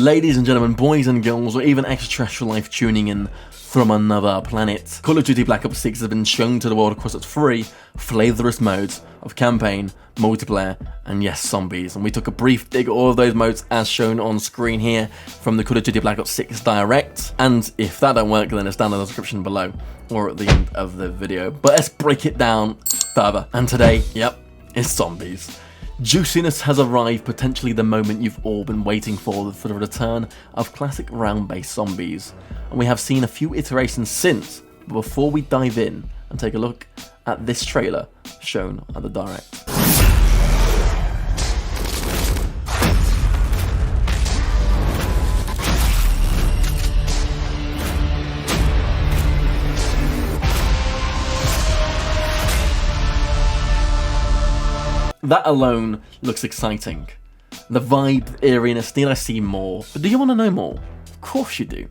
Ladies and gentlemen, boys and girls, or even extraterrestrial life tuning in from another planet, Call of Duty Black Ops 6 has been shown to the world across its 3 flavorous modes of campaign, multiplayer, and yes, zombies. And we took a brief dig at all of those modes as shown on screen here from the Call of Duty Black Ops 6 Direct. And if that don't work, then it's down in the description below or at the end of the video. But let's break it down further. And today, yep, it's zombies. Juiciness has arrived, potentially the moment you've all been waiting for the return of classic round-based zombies. And we have seen a few iterations since, but before we dive in and take a look at this trailer shown at the Direct. That alone looks exciting. The vibe, the eeriness, need I see more? But do you want to know more? Of course you do.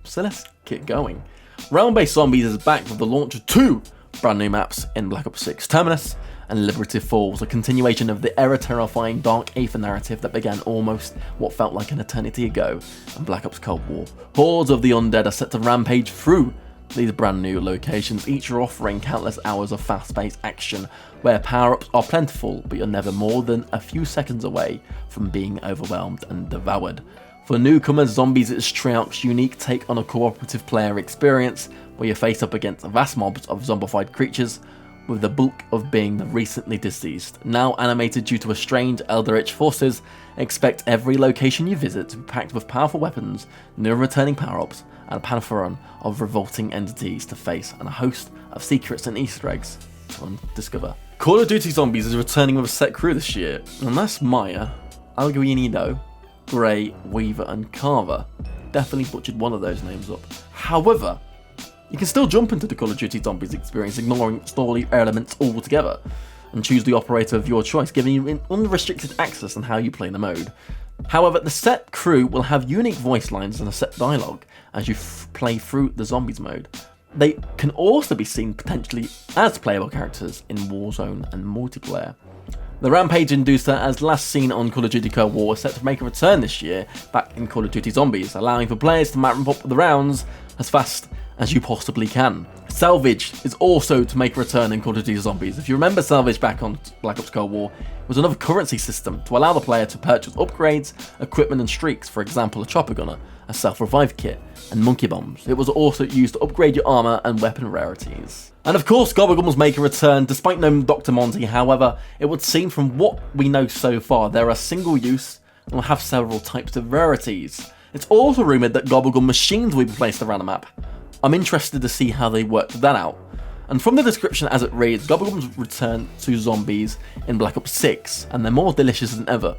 So let's get going. Round-based Zombies is back with the launch of 2 brand new maps in Black Ops 6, Terminus and Liberative Falls, a continuation of the era-terrifying Dark Aether narrative that began almost what felt like an eternity ago in Black Ops Cold War. Hordes of the undead are set to rampage through these brand new locations, each are offering countless hours of fast-paced action where power-ups are plentiful, but you're never more than a few seconds away from being overwhelmed and devoured. For newcomers, Zombies is Treyarch's unique take on a cooperative player experience where you face up against vast mobs of zombified creatures, with the bulk of being the recently deceased. Now animated due to a strange eldritch forces, expect every location you visit to be packed with powerful weapons, new returning power-ups, and a pantheon of revolting entities to face, and a host of secrets and Easter eggs to discover. Call of Duty Zombies is returning with a set crew this year, and that's Maya, Alguinido, Grey, Weaver, and Carver. Definitely butchered one of those names up. However, you can still jump into the Call of Duty Zombies experience, ignoring story elements altogether, and choose the operator of your choice, giving you unrestricted access on how you play the mode. However, the set crew will have unique voice lines and a set dialogue as you play through the Zombies mode. They can also be seen potentially as playable characters in Warzone and multiplayer. The Rampage Inducer, as last seen on Call of Duty Cold War, is set to make a return this year back in Call of Duty Zombies, allowing for players to ramp up the rounds as fast as you possibly can. Salvage is also to make a return in Call of Duty Zombies. If you remember Salvage back on Black Ops Cold War, it was another currency system to allow the player to purchase upgrades, equipment and streaks, for example a chopper gunner, a self-revive kit, and monkey bombs. It was also used to upgrade your armor and weapon rarities. And of course, Gobblegum was making a return, despite no Dr. Monty. However, it would seem from what we know so far, there are single use and will have several types of rarities. It's also rumoured that Gobblegum machines will be placed around the map. I'm interested to see how they worked that out. And from the description as it reads, Gobblegums return to Zombies in Black Ops 6, and they're more delicious than ever.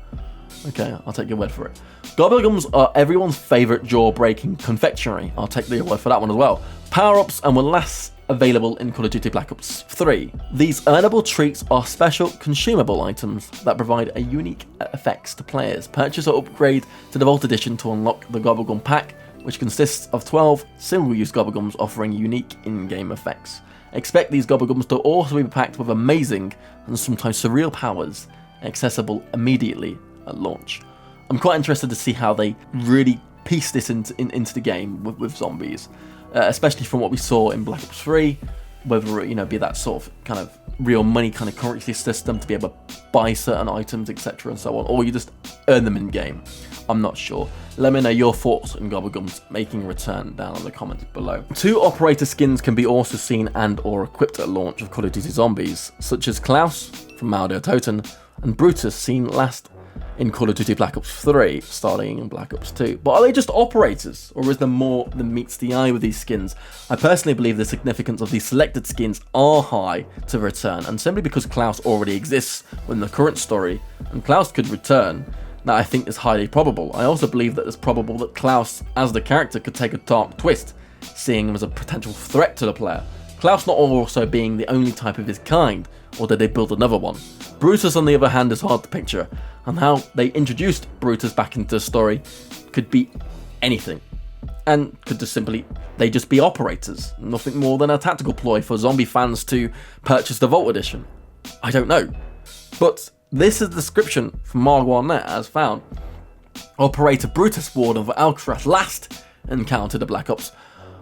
Okay, I'll take your word for it. Gobblegums are everyone's favourite jaw-breaking confectionery. I'll take your word for that one as well. Power-ups and will last available in Call of Duty Black Ops 3. These earnable treats are special consumable items that provide a unique effects to players. Purchase or upgrade to the Vault Edition to unlock the Gobblegum Pack, which consists of 12 single-use Gobblegums offering unique in-game effects. Expect these Gobblegums to also be packed with amazing and sometimes surreal powers, accessible immediately at launch. I'm quite interested to see how they really piece this into the game with Zombies, especially from what we saw in Black Ops 3, whether it be that sort of kind of real money kind of currency system to be able to buy certain items, etc. and so on, or you just earn them in game. I'm not sure. Let me know your thoughts on Gobblegums making a return down in the comments below. 2 operator skins can be also seen and or equipped at launch of Call of Duty Zombies, such as Klaus from TOTEN and Brutus, seen last in Call of Duty Black Ops 3, starting in Black Ops 2. But are they just operators, or is there more than meets the eye with these skins? I personally believe the significance of these selected skins are high to return, and simply because Klaus already exists within the current story, and Klaus could return, that I think is highly probable. I also believe that it's probable that Klaus, as the character, could take a dark twist, seeing him as a potential threat to the player. Klaus not also being the only type of his kind, or did they build another one? Brutus, on the other hand, is hard to picture, and how they introduced Brutus back into the story could be anything, and could they just be operators, nothing more than a tactical ploy for zombie fans to purchase the Vault Edition. I don't know, but this is the description from Margwa.net as found, Operator Brutus, Warden of Alcatraz, last encountered the Black Ops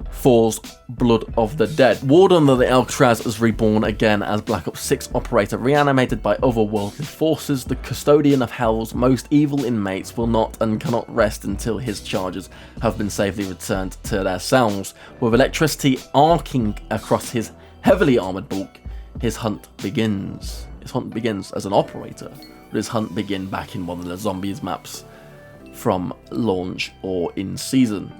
4's Blood of the Dead. Warden of the Alcatraz is reborn again as Black Ops 6 operator, reanimated by otherworldly forces. The custodian of Hell's most evil inmates will not and cannot rest until his charges have been safely returned to their cells. With electricity arcing across his heavily armoured bulk, his hunt begins. His hunt begins as an operator. Will his hunt begin back in one of the zombies maps from launch or in season?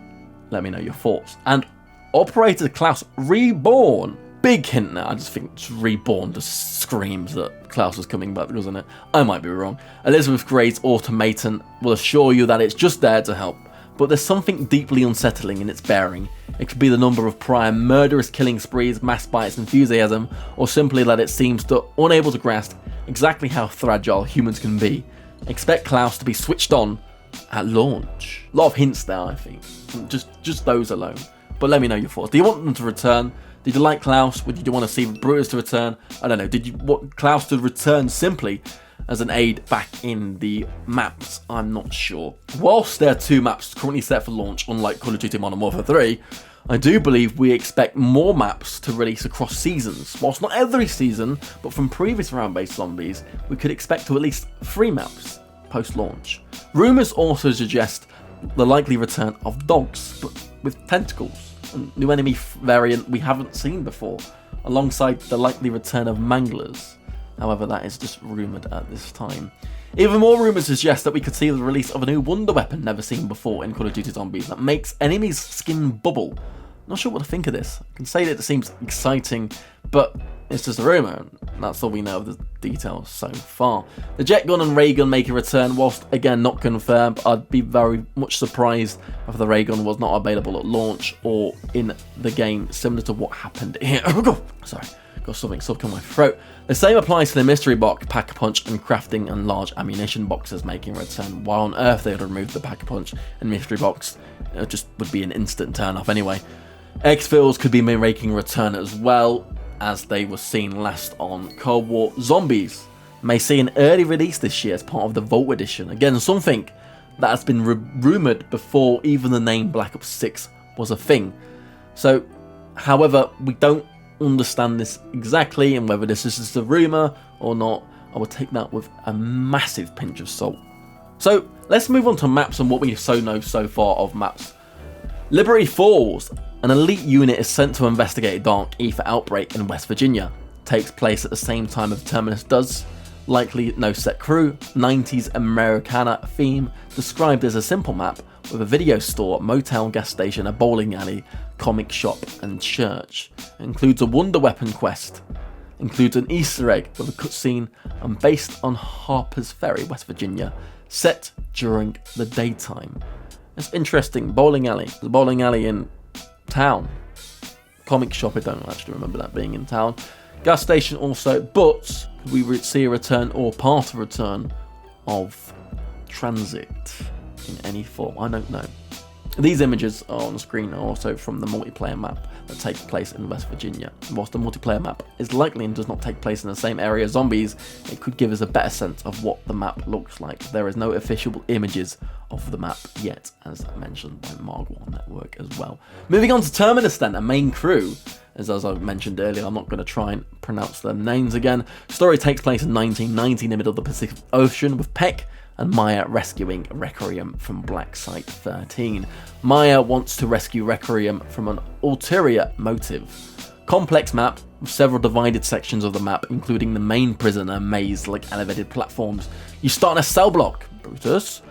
Let me know your thoughts. And Operator Klaus reborn. Big hint now. I just think reborn just screams that Klaus is coming back, doesn't it? I might be wrong. Elizabeth Gray's automaton will assure you that it's just there to help, but there's something deeply unsettling in its bearing. It could be the number of prior murderous killing sprees masked by its enthusiasm, or simply that it seems unable to grasp exactly how fragile humans can be. Expect Klaus to be switched on at launch. A lot of hints there, I think. Just those alone. But let me know your thoughts. Do you want them to return? Did you like Klaus? Did you want to see Brutus to return? I don't know. Did you want Klaus to return simply as an aid back in the maps? I'm not sure. Whilst there are 2 maps currently set for launch, unlike Call of Duty Modern Warfare 3, I do believe we expect more maps to release across seasons. Whilst not every season, but from previous round-based zombies, we could expect to at least 3 maps post-launch. Rumours also suggest the likely return of dogs, but with tentacles, a new enemy variant we haven't seen before, alongside the likely return of manglers. However, that is just rumoured at this time. Even more rumours suggest that we could see the release of a new wonder weapon never seen before in Call of Duty Zombies that makes enemies' skin bubble. Not sure what to think of this. I can say that it seems exciting, but it's just a rumour, and that's all we know of the details so far. The jet gun and ray gun make a return, whilst again not confirmed. I'd be very much surprised if the ray gun was not available at launch or in the game, similar to what happened here. Sorry, got something stuck in my throat. The same applies to the mystery box, pack-a-punch, and crafting and large ammunition boxes making a return. Why on earth they would remove the pack-a-punch and mystery box? It just would be an instant turn-off anyway. Exfils could be making a return as well, as they were seen last on Cold War. Zombies may see an early release this year as part of the Vault Edition. Again, something that has been rumoured before even the name Black Ops 6 was a thing. So, however, we don't understand this exactly, and whether this is just a rumour or not, I will take that with a massive pinch of salt. So, let's move on to maps and what we know so far of maps. Liberty Falls. An elite unit is sent to investigate a dark ether outbreak in West Virginia. Takes place at the same time as Terminus does. Likely no set crew. 90s Americana theme. Described as a simple map with a video store, motel, gas station, a bowling alley, comic shop and church. Includes a wonder weapon quest. Includes an Easter egg with a cutscene and based on Harper's Ferry, West Virginia. Set during the daytime. It's interesting. Bowling alley. The bowling alley in town. Comic shop, I don't actually remember that being in town. Gas station also, but we would see a return or part of return of transit in any form. I don't know. These images on screen are also from the multiplayer map that takes place in West Virginia. Whilst the multiplayer map is likely and does not take place in the same area as zombies, it could give us a better sense of what the map looks like. There is no official images of the map yet, as mentioned by Margwar Network as well. Moving on to Terminus then, a main crew. As I mentioned earlier, I'm not going to try and pronounce their names again. Story takes place in 1990 in the middle of the Pacific Ocean, with Peck and Maya rescuing Requiem from Black Site 13. Maya wants to rescue Requiem from an ulterior motive. Complex map with several divided sections of the map, including the main prison and maze-like elevated platforms. You start in a cell block, Brutus,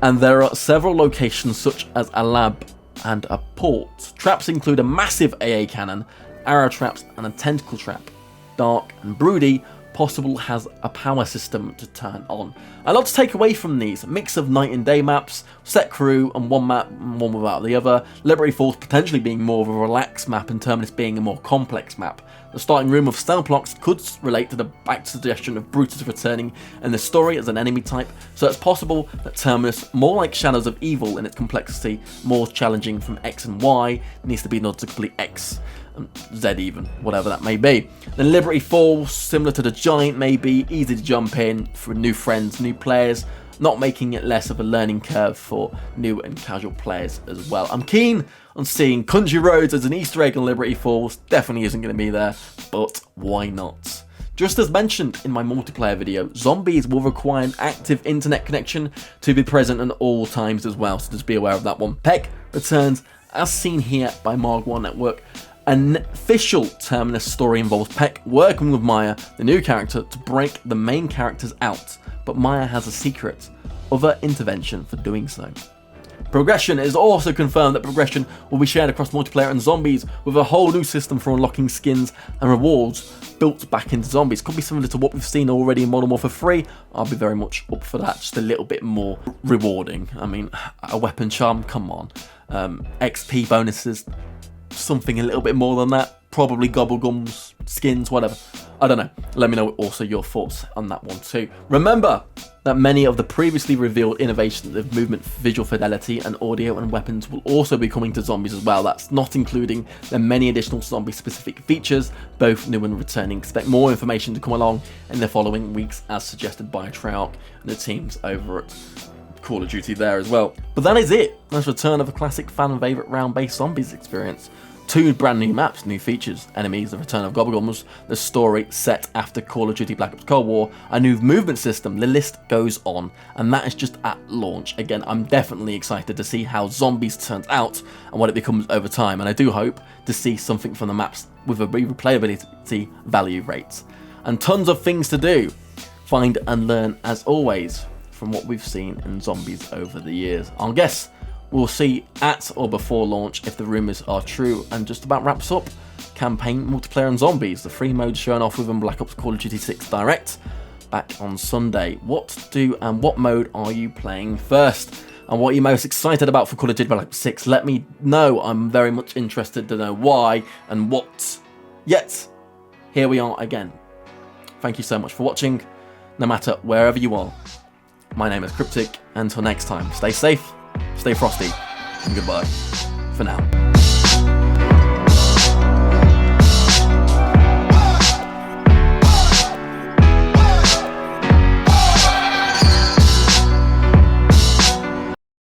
and there are several locations such as a lab and a port. Traps include a massive AA cannon, arrow traps and a tentacle trap. Dark and broody, possible has a power system to turn on. A lot to take away from these. A mix of night and day maps, set crew and one map and one without the other. Liberty Falls potentially being more of a relaxed map and Terminus being a more complex map. The starting room of cell blocks could relate to the back suggestion of Brutus returning in the story as an enemy type, so it's possible that Terminus, more like Shadows of Evil in its complexity, more challenging from X and Y, needs to be not to complete X. Z even, whatever that may be. Then Liberty Falls, similar to the Giant maybe, easy to jump in for new friends, new players. not making it less of a learning curve for new and casual players as well. I'm keen on seeing Country Roads as an Easter egg on Liberty Falls. Definitely isn't going to be there, but why not? Just as mentioned in my multiplayer video, zombies will require an active internet connection to be present at all times as well, so just be aware of that one. Peck returns as seen here by Mark1 Network. An official Terminus story involves Peck working with Maya, the new character, to break the main characters out, but Maya has a secret of her intervention for doing so. Progression is also confirmed that progression will be shared across multiplayer and zombies, with a whole new system for unlocking skins and rewards built back into zombies. Could be similar to what we've seen already in Modern Warfare 3. I'll be very much up for that, just a little bit more rewarding. I mean, a weapon charm, come on. XP bonuses, something a little bit more than that. Probably Gobblegums, skins, whatever. I don't know. Let me know also your thoughts on that one too. Remember that many of the previously revealed innovations of movement, visual fidelity, and audio and weapons will also be coming to zombies as well. That's not including the many additional zombie-specific features, both new and returning. Expect more information to come along in the following weeks as suggested by Treyarch and the teams over at Call of Duty there as well. But that is it. That's return of a classic fan favourite round-based zombies experience. 2 brand new maps, new features, enemies, the return of Gobblegums, the story set after Call of Duty Black Ops Cold War, a new movement system, the list goes on, and that is just at launch. Again, I'm definitely excited to see how Zombies turns out and what it becomes over time, and I do hope to see something from the maps with a replayability value rate. And tons of things to do, find and learn as always from what we've seen in Zombies over the years. I'll guess we'll see at or before launch if the rumours are true, and just about wraps up campaign, multiplayer and zombies. The 3 modes shown off within Black Ops Call of Duty 6 Direct back on Sunday. What to do and what mode are you playing first? And what are you most excited about for Call of Duty Black Ops 6? Let me know. I'm very much interested to know why and what. Yet, here we are again. Thank you so much for watching, no matter wherever you are. My name is Cryptic. Until next time, stay safe, stay frosty, and goodbye for now.